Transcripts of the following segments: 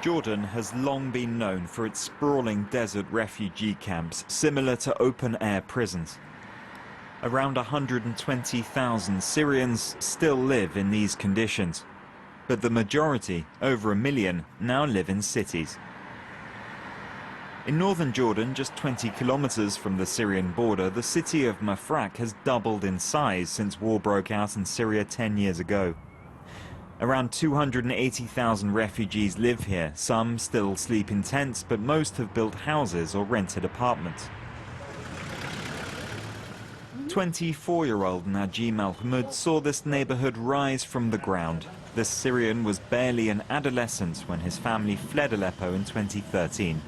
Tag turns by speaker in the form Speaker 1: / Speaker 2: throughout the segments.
Speaker 1: Jordan has long been known for its sprawling desert refugee camps, similar to open-air prisons. Around 120,000 Syrians still live in these conditions, but the majority, over 1 million, now live in cities. In northern Jordan, just 20 kilometers from the Syrian border, the city of Mafraq has doubled in size since war broke out in Syria 10 years ago. Around 280,000 refugees live here. Some still sleep in tents, but most have built houses or rented apartments. 24-year-old Najim Al-Hamud saw this neighborhood rise from the ground. This Syrian was barely an adolescent when his family fled Aleppo in 2013.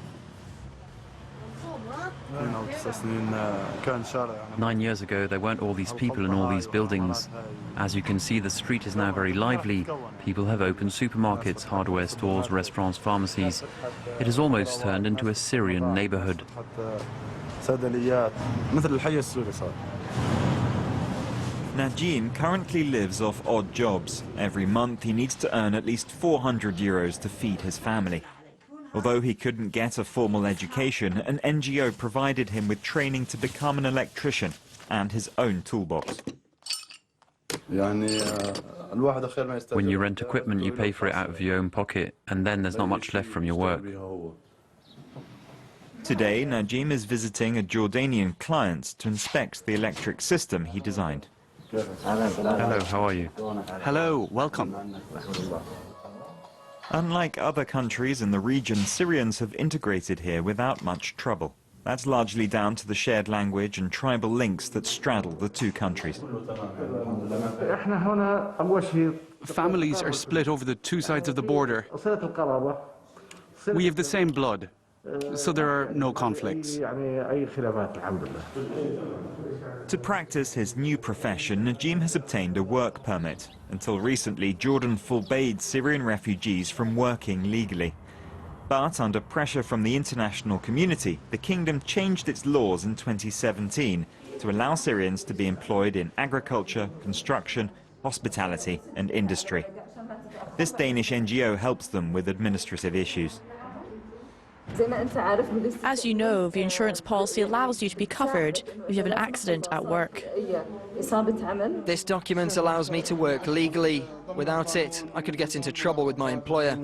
Speaker 2: 9 years ago, there weren't all these people in all these buildings. As you can see, the street is now very lively. People have opened supermarkets, hardware stores, restaurants, pharmacies. It has almost turned into a Syrian neighborhood.
Speaker 1: Najim currently lives off odd jobs. Every month he needs to earn at least 400 euros to feed his family. Although he couldn't get a formal education, an NGO provided him with training to become an electrician and his own toolbox.
Speaker 2: When you rent equipment, you pay for it out of your own pocket, and then there's not much left from your work.
Speaker 1: Today, Najim is visiting a Jordanian client to inspect the electric system he designed.
Speaker 2: Hello, how are you?
Speaker 3: Hello, welcome.
Speaker 1: Unlike other countries in the region, Syrians have integrated here without much trouble. That's largely down to the shared language and tribal links that straddle the two countries.
Speaker 3: Families are split over the two sides of the border. We have the same blood, so there are no conflicts.
Speaker 1: To practice his new profession, Najim has obtained a work permit. Until recently, Jordan forbade Syrian refugees from working legally. But under pressure from the international community, the kingdom changed its laws in 2017 to allow Syrians to be employed in agriculture, construction, hospitality and industry. This Danish NGO helps them with administrative issues.
Speaker 4: As you know, the insurance policy allows you to be covered if you have an accident at work.
Speaker 5: This document allows me to work legally. Without it, I could get into trouble with my employer.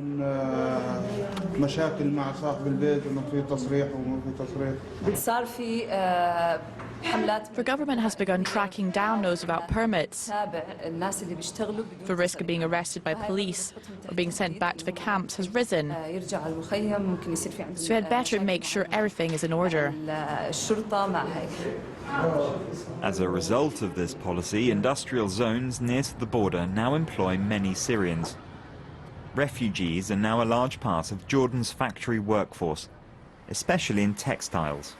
Speaker 4: The government has begun tracking down those without permits. The risk of being arrested by police or being sent back to the camps has risen. So we had better make sure everything is in order.
Speaker 1: As a result of this policy, industrial zones near to the border now employ many Syrians. Refugees are now a large part of Jordan's factory workforce, especially in textiles.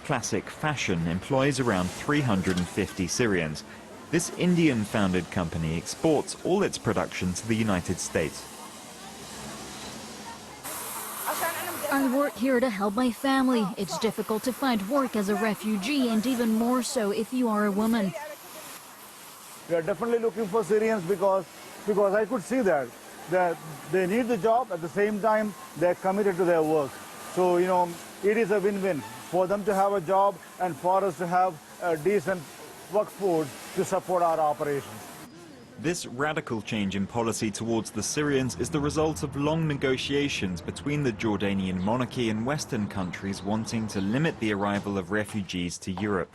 Speaker 1: Classic Fashion employs around 350 Syrians. This Indian-founded company exports all its production to the United States.
Speaker 6: I work here to help my family. It's difficult to find work as a refugee, and even more so if you are a woman.
Speaker 7: We are definitely looking for Syrians because I could see that they need the job. At the same time, they're committed to their work. So, you know, it is a win-win for them to have a job and for us to have a decent workforce to support our operations.
Speaker 1: This radical change in policy towards the Syrians is the result of long negotiations between the Jordanian monarchy and Western countries wanting to limit the arrival of refugees to Europe.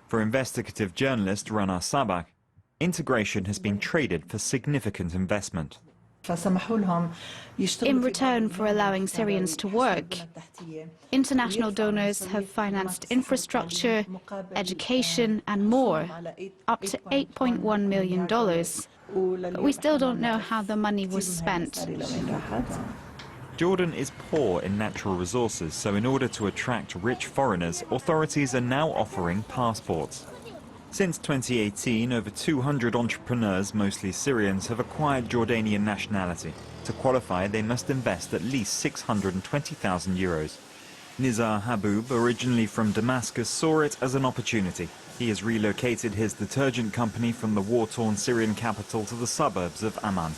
Speaker 1: For investigative journalist Rana Sabak, integration has been traded for significant investment.
Speaker 8: In return for allowing Syrians to work, international donors have financed infrastructure, education and more, up to $8.1 million. But we still don't know how the money was spent.
Speaker 1: Jordan is poor in natural resources, so in order to attract rich foreigners, authorities are now offering passports. Since 2018, over 200 entrepreneurs, mostly Syrians, have acquired Jordanian nationality. To qualify, they must invest at least 620,000 euros. Nizar Haboob, originally from Damascus, saw it as an opportunity. He has relocated his detergent company from the war-torn Syrian capital to the suburbs of Amman.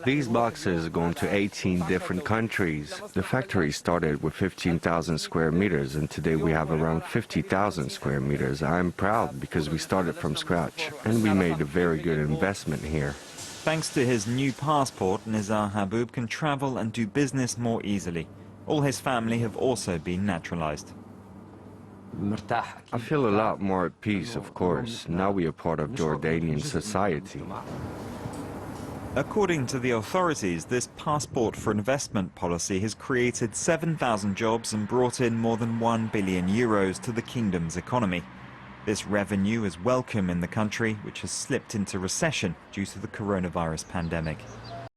Speaker 9: These boxes are going to 18 different countries. The factory started with 15,000 square meters, and today we have around 50,000 square meters. I'm proud because we started from scratch, and we made a very good investment here.
Speaker 1: Thanks to his new passport, Nizar Haboob can travel and do business more easily. All his family have also been naturalized.
Speaker 9: I feel a lot more at peace, of course. Now we are part of Jordanian society.
Speaker 1: According to the authorities, this passport for investment policy has created 7,000 jobs and brought in more than €1 billion to the kingdom's economy. This revenue is welcome in the country, which has slipped into recession due to the coronavirus pandemic.